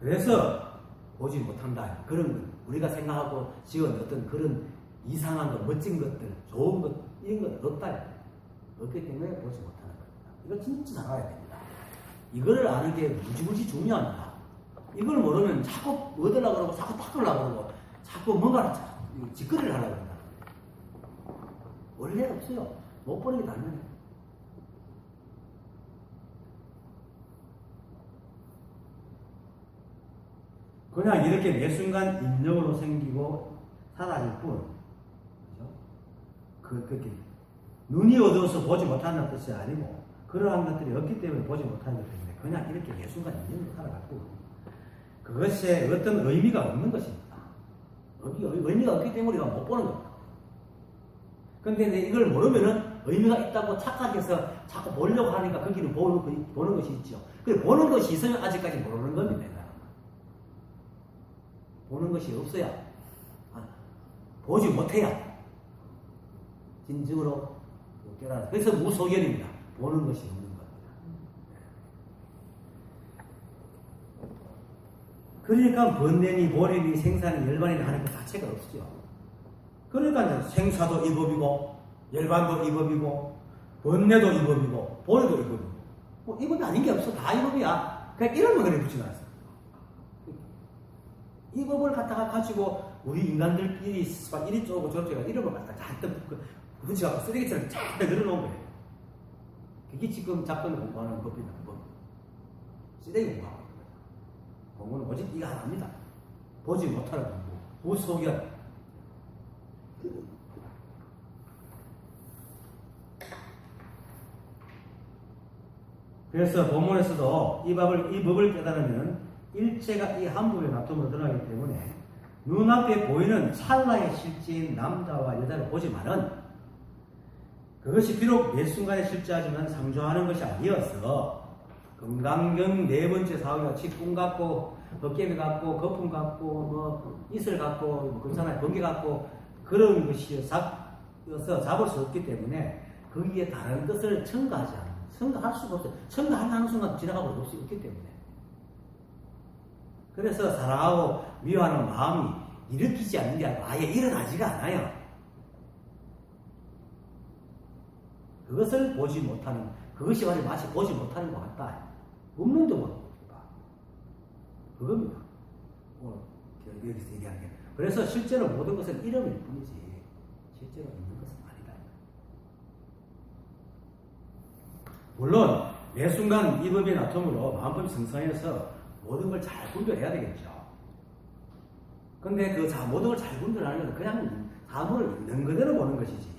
그래서 보지 못한다. 그런 우리가 생각하고 지은 어떤 그런 이상한 것, 멋진 것들, 좋은 것 이런 건 없다. 없기 때문에 보지 못하는 겁니다. 이거 진짜 잘 알아야 됩니다. 이거를 아는 게 무지무지 중요합니다. 이걸 모르면 자꾸 얻으려고 그러고 자꾸 바꾸려고 그러고 자꾸 뭔가를 짓거리를 하려고 한다. 원래 없어요. 못 보는 게 당연해요. 그냥 이렇게 매 순간 인력으로 생기고 사라질 뿐, 그죠? 그렇게 눈이 어두워서 보지 못하는 뜻이 아니고 그러한 것들이 없기 때문에 보지 못하는 것 때문에 그냥 이렇게 매 순간 인력으로 살아갈 뿐, 그것에 어떤 의미가 없는 것입니다. 의미가 없기 때문에 우리가 못 보는 겁니다. 근데 이걸 모르면은 의미가 있다고 착각해서 자꾸 보려고 하니까 거기는 보는 것이 있죠. 그 보는 것이 있으면 아직까지 모르는 겁니다. 보는 것이 없어야, 보지 못해야 진정으로 깨달아. 그래서 무소견입니다. 보는 것이 없는 겁니다. 그러니까 번뇌니 보리니 생산이 열반이니 하는 것 자체가 없죠. 그러니까 생사도 이 법이고 열반도 이 법이고, 번뇌도 이 법이고, 보뇌도 이 법이고. 뭐, 이 법이 아닌 게 없어. 다 이 법이야. 그냥 이름만 그래 붙여놨어. 이 법을 갖다가 가지고, 우리 인간들끼리 막 이리 쪼고 저쪽에 이름을 갖다가 잔뜩 붙여갖고 쓰레기처럼 잔뜩 늘어놓은 거예요. 그게 지금 작전을 공부하는 법이다. 법. 쓰레기 공부하고 있는 거예요. 공부는 오직 이거 하나입니다. 보지 못하는 공부. 무소견. 그래서 본문에서도 이 법을 깨달으면 일체가 이 한 법의 나툼으로 드러나기 때문에 눈앞에 보이는 찰나의 실제인 남자와 여자를 보지만은 그것이 비록 매 순간에 실제하지만 상조하는 것이 아니어서 금강경 네 번째 사회가 직분 같고 벗개비 같고 거품 같고 뭐 이슬 같고 뭐 금산의 번개 같고 그런 것이어서 잡을 수 없기 때문에 거기에 다른 뜻을 첨가하지 않아요. 첨가할 수가 없어요. 첨가하는 순간 지나가볼 수 없기 때문에. 그래서 사랑하고 미워하는 마음이 일으키지 않는 게 아니고 아예 일어나지가 않아요. 그것을 보지 못하는, 그것이 마치 보지 못하는 것 같다. 없는데 뭐 그겁니다. 여기서 얘기하는 게. 그래서 실제로 모든 것은 이름일 뿐이지 실제로 있는 것은 아니다. 물론 매 순간 이 법의 나툼으로 마음법이 성성해서 모든 걸 잘 분별해야 되겠죠. 근데 그 모든 걸 잘 분별하는 건 그냥 사물을 있는 그대로 보는 것이지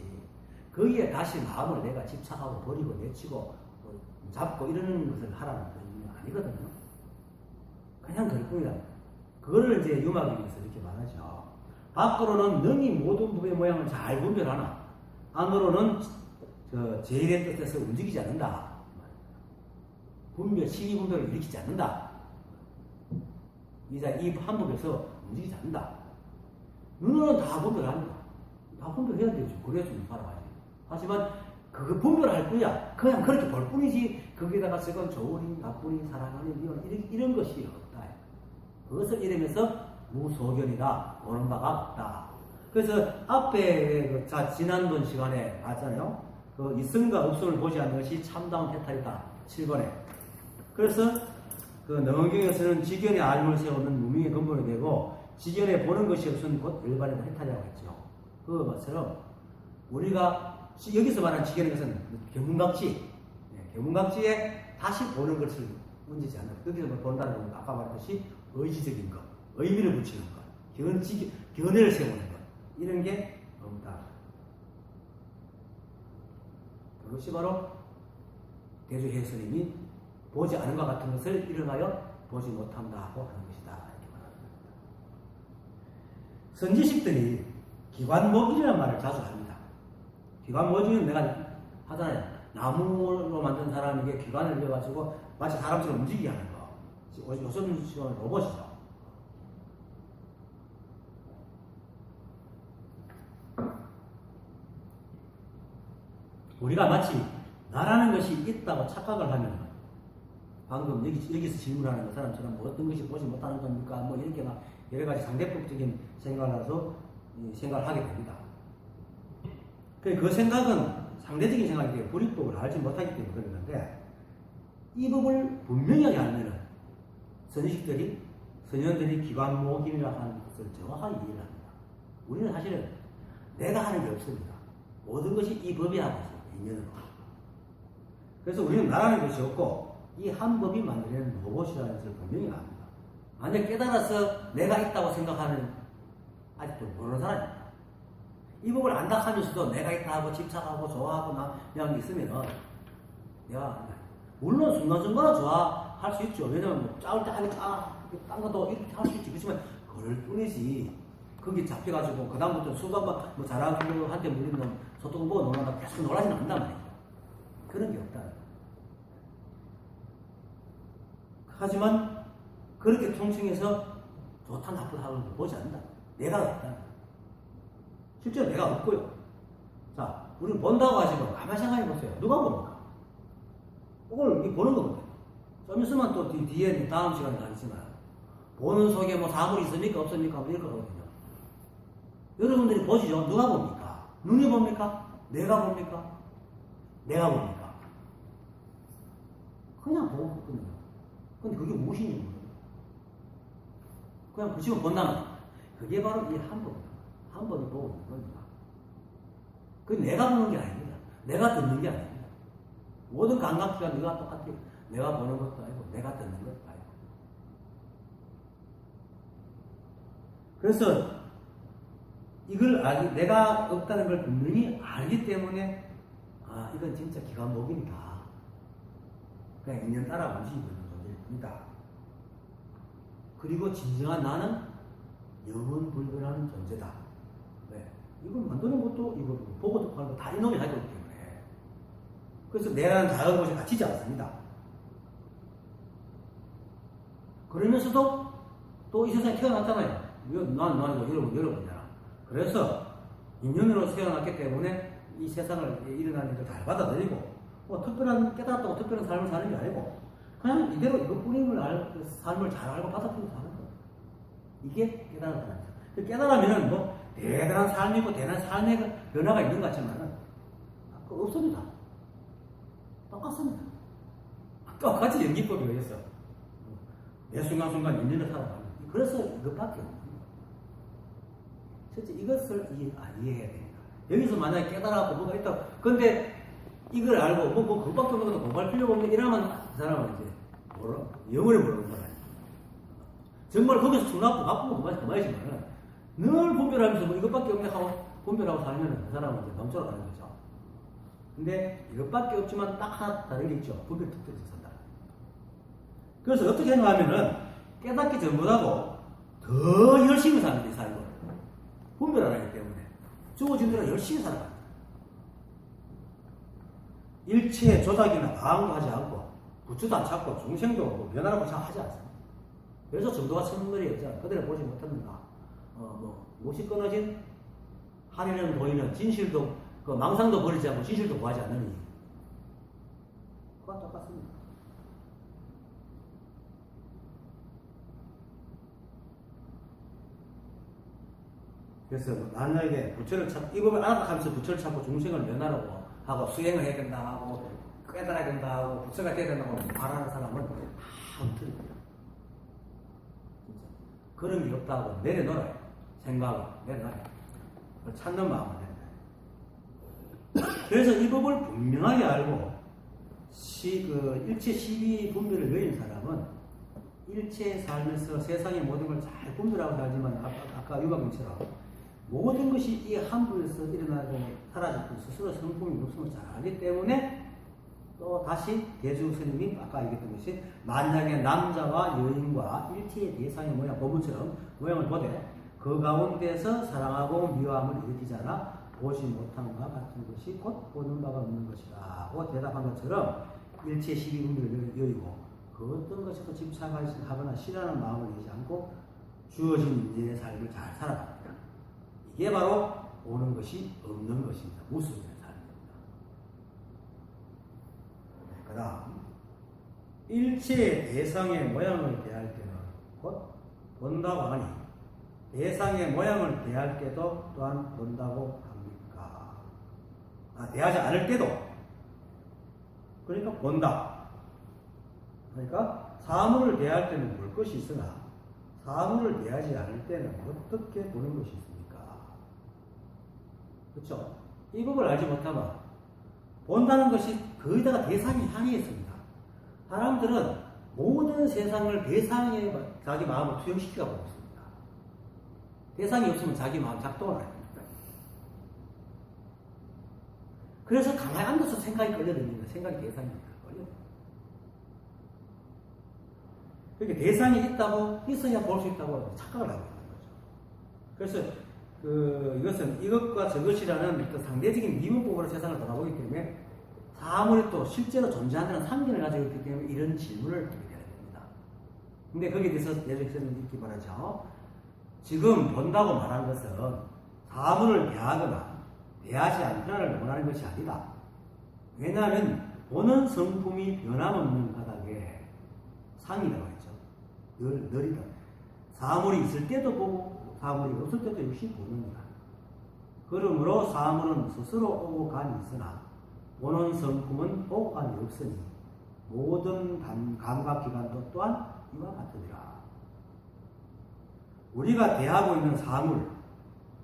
거기에 다시 마음을 내가 집착하고 버리고 내치고 잡고 이러는 것을 하라는 건 아니거든요. 그냥 그럴 뿐이다. 그거를 이제 유마경에서 이렇게 말하죠. 밖으로는 능히 모든 법의 모양을 잘 분별하나 안으로는 제일의 뜻에서 움직이지 않는다. 분별, 시기 분별을 일으키지 않는다. 이 한법에서 움직이지 않는다. 눈으로는 다 분별합니다. 다 분별해야 되죠. 그래야 좀 살아가지. 하지만 그거 분별할 뿐이야. 그냥 그렇게 볼 뿐이지 거기다가 저건 좋으니 나쁘니 사랑하니 이런 것이 없다. 그것을 이러면서 무소견이다. 보는 바가 없다. 그래서 앞에 지난번 시간에 봤잖아요. 그 있음과 없음을 보지 않는 것이 참다운 해탈이다. 7번에. 그래서 그 능언경에서는 지견에 알을 세우는 무명의 근본이 되고 지견에 보는 것이 없으면 곧 일반의 해탈이라고 했죠. 그것처럼 우리가 여기서 말하는 지견의 것은 견문각지, 견문각지에 다시 보는 것을 문제지 않는 여기서 본다는 건 아까 말했듯이 의지적인 것, 의미를 붙이는 것, 견해를 세우는 것 이런 게 없다. 그것이 바로 대주해 스님이 보지 않은 것 같은 것을 일어나여 보지 못한다고 하는 것이다. 이렇게 말합니다. 선지식들이 기관모질이라는 말을 자주 합니다. 기관모질은 내가 하잖아요. 나무로 만든 사람에게 기관을 넣어가지고 마치 사람처럼 움직이게 하는 거. 요즘 시간은 로봇이죠. 우리가 마치 나라는 것이 있다고 착각을 하면 방금 여기서 질문하는 그 사람처럼 뭐 어떤 것이 보지 못하는 겁니까? 뭐 이렇게 막 여러 가지 상대법적인 생각을 해서 생각을 하게 됩니다. 그 생각은 상대적인 생각이기 불이법을 알지 못하기 때문에 그러는데 이 법을 분명하게 알면은 선현들이 기관모기라 하는 것을 정확하게 이해를 합니다. 우리는 사실은 내가 하는 게 없습니다. 모든 것이 이 법이라고 있습니다. 인연으로. 그래서 우리는 나라는 것이 없고 이 한 법이 만들어낸 로봇이라는 것을 분명히 압니다. 만약 깨달아서 내가 있다고 생각하는 아직도 모르는 사람입니다. 이 법을 안다 하면서도 내가 있다 하고 집착하고 좋아하고 그냥 있으면 내가 물론 순간순간 좋아할 수 있죠. 왜냐면 뭐 짜을 때 딴 것도 이렇게 할 수 있지. 그렇지만 그럴 뿐이지. 거기 잡혀가지고 그다음부터 수박만 뭐 잘하고 한테 물리면 소똥 보고 놀다가 계속 놀라지는 않는단 말이죠. 그런 게 없다. 하지만 그렇게 통칭해서 좋다 나쁘다 하는 걸 보지 않는다. 내가 없다. 실제로 내가 없고요. 자, 우리는 본다고 하지만 가만히 생각해 보세요. 누가 봅니까? 그걸 보는 거거든요. 좀 있으면 또 뒤에 다음 시간에 가겠지만 보는 속에 뭐 사물이 있습니까? 없습니까? 뭐 이럴 거거든요. 여러분들이 보시죠. 누가 봅니까? 눈이 봅니까? 내가 봅니까? 내가 봅니까? 그냥 보고 있거든요. 근데 그게 무엇이냐는 거예요. 그냥 보시면 본다면 그게 바로 이 한 번을 보고 있는 겁니다. 그게 내가 보는 게 아닙니다. 내가 듣는 게 아닙니다. 모든 감각기가 내가 똑같아요. 내가 보는 것도 아니고 내가 듣는 것도 아니고. 그래서 이걸 내가 없다는 걸 분명히 알기 때문에 이건 진짜 기관목입니다. 그냥 인연 따라 움직이고 있는 존재일 뿐이다. 그리고 진정한 나는 영원불변한 존재다. 네. 이걸 만드는 것도 이거 보고 듣고 하는 거 다 이놈이 가지고 있기 때문에. 그래서 내라는 작은 것이 갇히지 않습니다. 그러면서도 또 이 세상에 태어났잖아요. 난 여러분이잖아. 그래서 인연으로 태어났기 때문에 이 세상을 일어나는 일을 잘 받아들이고 특별한 깨달았다고 특별한 삶을 사는 게 아니고 그냥 이대로 이것뿐임을 삶을 잘 알고 받아들이고 사는 거예요. 이게 깨달았다는 거죠. 깨달으면 뭐 대단한 삶이고 대단한 삶의 변화가 있는 것 같지만은 없습니다. 똑같습니다. 똑같이 연기법이 되겠어. 매 순간순간 인연을 살아가는. 그래서 이것밖에 없는 거예요. 실제 이것을 이해해야 됩니다. 여기서 만약에 깨달았고 뭐가 있다. 근데 이걸 알고 그것밖에 없는 것도 공부할 필요가 없는 이러면 그 사람은 이제 영어를 모르는 거야. 정말 거기서 중학교 바쁘고 그만이지만 늘 분별하면서 뭐 이것밖에 없네 하고 분별하고 살면 그 사람은 이제 넘쳐가 가는 거죠. 근데 이것밖에 없지만 딱 하나 다른 게 있죠. 분별 특징에서 산다. 그래서 어떻게 생각하면은 깨닫기 전보다도 더 열심히 사는 게 삶을 분별 안 하기 때문에 주어진 대로 열심히 살아갑니다. 일체의 조작이나 방황도 하지 않고 부추도 안 찾고 중생도 변화라고 하지 않습니다. 그래서 정도가 천물이었잖아. 그대로 보지 못했는가. 못이 끊어진 하리는 보이는 진실도 망상도 버리지 않고 진실도 구하지 않는 이유. 그와 똑같습니다. 그래서 만약에 부처를 찾고 이 법을 알아가면서 부처를 찾고 중생을 면하라고 하고 수행을 해야 된다 하고 깨달아야 된다 하고 부처가 돼야 된다고 말하는 사람은 틀립니다. 진짜 그런 게 없다고 내려놓아요. 생각을 내려놔요. 찾는 마음을 내려놔요. 그래서 이 법을 분명하게 알고 일체 시비 분별을 여인 사람은 일체의 삶에서 세상의 모든 걸 잘 분별하고 살지만 아까 유박경처럼 모든 것이 이 함부에서 일어나고 사라지고 스스로 성품이 없음을 잘 알기 때문에 또 다시 대중스님이 아까 얘기했던 것이 만약에 남자와 여인과 일체의 대상의 모양, 보문처럼 모양을 보되 그 가운데서 사랑하고 미워함을 일으키지 않아 보지 못함과 같은 것이 곧 보는 바가 없는 것이라고 대답한 것처럼 일체 시비분별을 여의고 그 어떤 것에도 집착하거나 싫어하는 마음을 내지 않고 주어진 인연의 삶을 잘 살아갑니다. 이게 바로 오는 것이 없는 것입니다. 무수의 삶입니다. 그 다음 일체의 대상의 모양을 대할 때는 곧 본다고 하니 대상의 모양을 대할 때도 또한 본다고 합니까? 대하지 않을 때도 그러니까 본다. 그러니까 사물을 대할 때는 볼 것이 있으나 사물을 대하지 않을 때는 어떻게 보는 것이 있습니까? 그렇죠? 이 법을 알지 못하면 본다는 것이 거의 다 대상이 향해 있습니다. 사람들은 모든 세상을 대상에 자기 마음을 투영시키고 보고 있습니다. 대상이 없으면 자기 마음 작동을 안 합니다. 그래서 가만히 앉아서 생각이 걸려듭니다. 생각이 대상이니까 걸려. 그러니까 대상이 있어야 볼 수 있다고 착각을 하고 있는 거죠. 그래서 이것은 이것과 저것이라는 그 상대적인 미분법으로 세상을 돌아보기 때문에 사물이 또 실제로 존재한다는 상견을 가지고 있기 때문에 이런 질문을 하게 되어야 됩니다. 근데 거기에 대해서 예전에는 이렇게 말하죠. 지금 본다고 말하는 것은 사물을 대하거나 대하지 않거나를 원하는 것이 아니다. 왜냐하면 보는 성품이 변함없는 바닥에 상이라고 했죠. 늘이다. 사물이 있을 때도 보고 사물이 없을 때도 역시 보는 거다. 그러므로 사물은 스스로 오고 감이 있으나 보는 성품은 오고 감이 없으니 모든 감각기관도 또한 이와 같으니라. 우리가 대하고 있는 사물,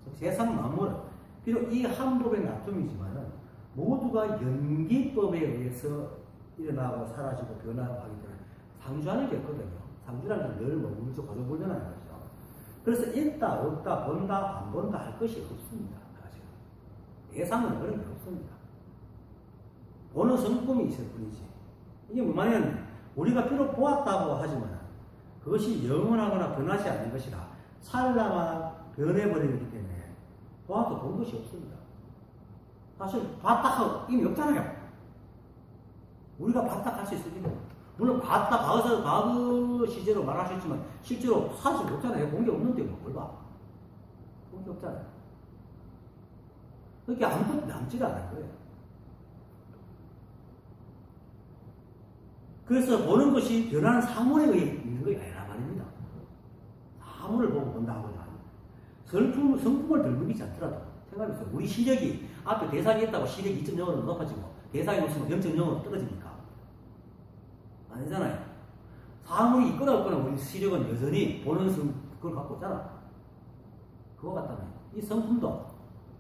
즉 세상 만물은 비록 이 한 법의 나툼이지만 모두가 연기법에 의해서 일어나고 사라지고 변화하고 하기 때문에 상주하는 게 있거든요. 상주라는 건 늘 머물면서 고정불변하는 거죠. 그래서 있다, 없다, 본다, 안 본다 할 것이 없습니다. 사실. 예상은 그런 게 없습니다. 보는 성품이 있을 뿐이지. 이게 뭐냐면 우리가 비록 보았다고 하지만 그것이 영원하거나 변하지 않는 것이라 살다가 변해버리기 때문에 보아도 본 것이 없습니다. 사실 봤다 하고 이미 없잖아요. 우리가 봤다 할 수 있습니다. 물론 봤다 봐서 과거 시제로 말하셨지만 실제로 사실 없잖아요. 본 게 없는데 뭘 봐? 본 게 없잖아요. 그렇게 아무것도 남지가 않은 거예요. 그래서 보는 것이 변하는 사물에 의해 있는 게 아니라 말입니다. 사물을 보고 본다 하고는 성품을 들먹이지 않더라도 생각해보세요. 우리 시력이 앞에 대상이 있다고 시력이 2.0으로 높아지고 대상이 없으면 0.0으로 떨어집니까? 아니잖아요. 사물이 있거나 없거나 우리 시력은 여전히 보는 그걸 갖고 있잖아. 그거 같다면 이 성품도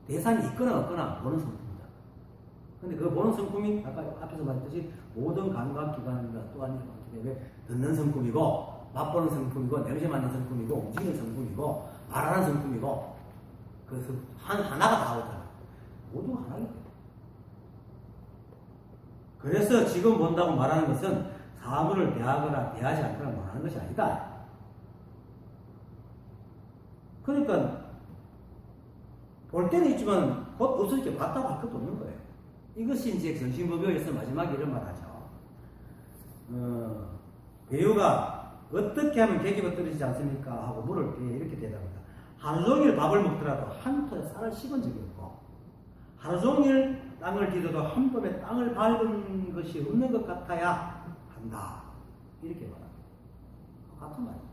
대상이 있거나 없거나 보는 성품이다. 근데 그 보는 성품이 아까 앞에서 말했듯이 모든 감각기관과 또한 듣는 성품이고 맛보는 성품이고 냄새 맡는 성품이고 움직이는 성품이고 말하는 성품이고 그래서 하나가 다 오잖아. 모두 하나이기 때문에. 그래서 지금 본다고 말하는 것은 사물을 대하거나 대하지 않거나 말하는 것이 아니다. 그러니까 볼 때는 있지만 곧 없으니까 봤다고 할 것도 없는 거예요. 이것이 이제 정신법에서 마지막에 이런 말 하죠. 배우가 어떻게 하면 계기가 떨어지지 않습니까? 하고 물을 때 이렇게 대답합니다. 하루 종일 밥을 먹더라도 한 톨에 쌀을 씹은 적이 없고 하루 종일 땅을 기도도 한 번에 땅을 밟은 것이 없는 것 같아야 한다. 이렇게 말합니다. 같은 말이에요.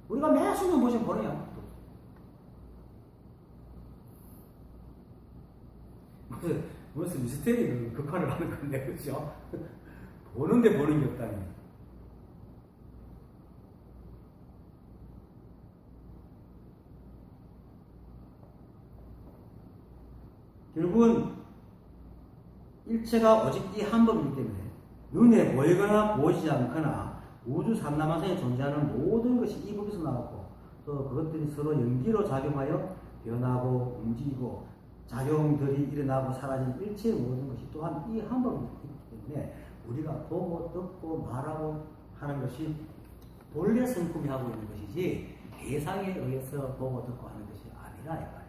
우리가 매 순간 보시면 보는 아무것도 없어요. 무슨 미스테리 극화를 하는 건데, 그렇죠? 보는데 보는 게 없다니. 결국은 일체가 오직 이 한 법이기 때문에 눈에 보이거나 보이지 않거나 우주 삼라만상에 존재하는 모든 것이 이 법에서 나왔고 또 그것들이 서로 연기로 작용하여 변하고 움직이고 작용들이 일어나고 사라진 일체의 모든 것이 또한 이 한 법이기 때문에 우리가 보고 듣고 말하고 하는 것이 본래 성품이 하고 있는 것이지 대상에 의해서 보고 듣고 하는 것이 아니라 이 말입니다.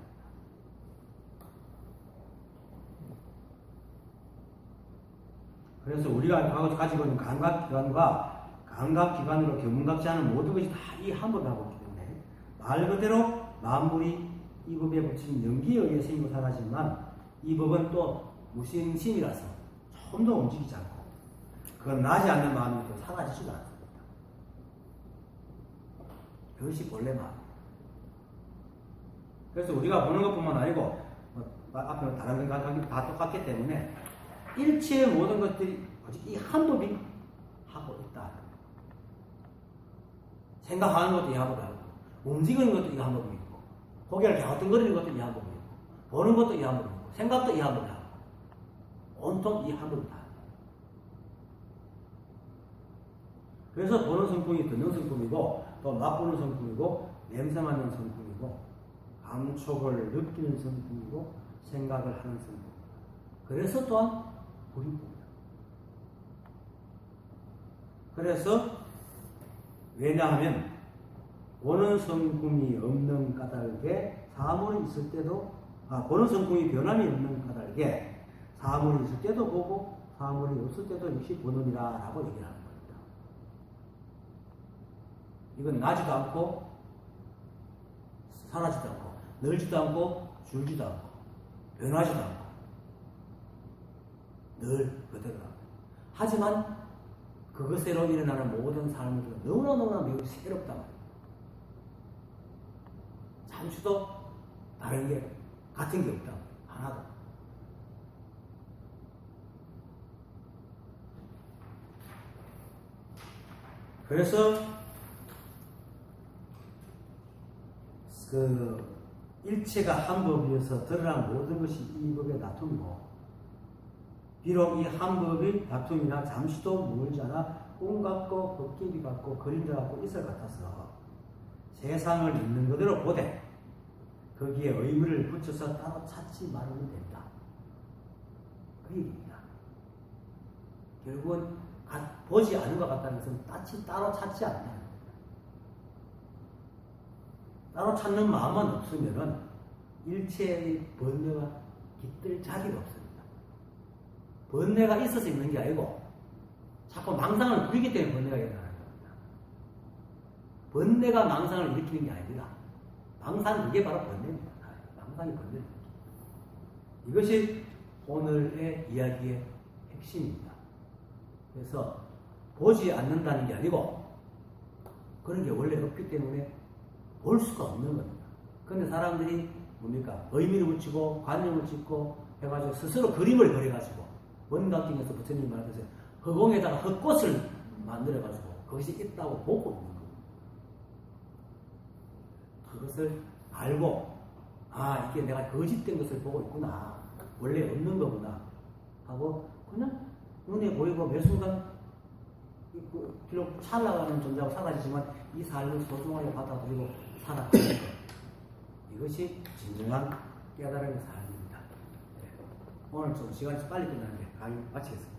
그래서 우리가 가지고 있는 감각기관과 감각기관으로 견문각지 않은 모든 것이 다 이 한 법을 하고 있기 때문에 말 그대로 만물이 이 법에 붙인 연기에 의해 생기고 사라지만 이 법은 또 무신심이라서 좀 더 움직이지 않고 그건 나지 않는 마음이 또 사라지지도 않습니다. 그것이 본래 마음입니다. 그래서 우리가 보는 것뿐만 아니고 앞에 다른 감각이 다 똑같기 때문에 일체의 모든 것들이 오직 이 한 법이 하고 있다. 생각하는 것도 이 한 법이 하고 움직이는 것도 이 한 법이 있고 고개를 갸우뚱거리는 것도 이 한 법이 있고 보는 것도 이 한 법이 있고 생각도 이 한 법이 하고 온통 이 한 법이 다. 그래서 보는 성품이 듣는 성품이고 또 맛보는 성품이고 냄새 맡는 성품이고 감촉을 느끼는 성품이고 생각을 하는 성품. 그래서 또한 불이법이다. 그래서 왜냐하면 보는 성품이 없는 까닭에 사물이 있을 때도 보는 성품이 변함이 없는 까닭에 사물이 있을 때도 보고 사물이 없을 때도 역시 보느니라 라고 얘기를 하는 겁니다. 이건 나지도 않고 사라지도 않고 늘지도 않고 줄지도 않고 변하지도 않고 늘 그대로다. 하지만 그것으로 일어나는 모든 삶들은 너무나 매우 새롭다. 잠시도 다른 게 같은 게 없다. 하나도. 그래서 그 일체가 한 법이어서 드러난 모든 것이 이 법의 다툼이고, 비록 이 한 법이 다툼이나 잠시도 멀지 않아 꿈 같고 벗기비 같고 그림자 같고 이슬 같아서 세상을 있는 그대로 보되 거기에 의미를 붙여서 따로 찾지 말으면 된다. 그 얘기입니다. 결국은 보지 않은 것 같다는 것은 따로 찾지 않는다는 겁니다. 따로 찾는 마음만 없으면은 일체의 번뇌가 깃들 자리가 없습니다. 번뇌가 있어서 있는 게 아니고 자꾸 망상을 부리기 때문에 번뇌가 일어나는 겁니다. 번뇌가 망상을 일으키는 게 아닙니다. 망상, 이게 바로 번뇌입니다. 망상이 번뇌입니다. 이것이 오늘의 이야기의 핵심입니다. 그래서 보지 않는다는 게 아니고 그런 게 원래 없기 때문에 볼 수가 없는 겁니다. 그런데 사람들이 뭡니까? 의미를 붙이고 관념을 짓고 해가지고 스스로 그림을 그려가지고 원각경에서 부처님 말하듯이 허공에다가 헛꽃을 만들어가지고 그것이 있다고 보고 있는 겁니다. 그것을 알고 이게 내가 거짓된 것을 보고 있구나, 원래 없는 거구나 하고 그냥 눈에 보이고 매 순간 비록 찰나가는 존재하고 사라지지만 이 삶을 소중하게 받아들이고 살아가는 것, 이것이 진정한 깨달음의 삶입니다. 오늘 좀 시간이 빨리 끝나는데 강의 마치겠습니다.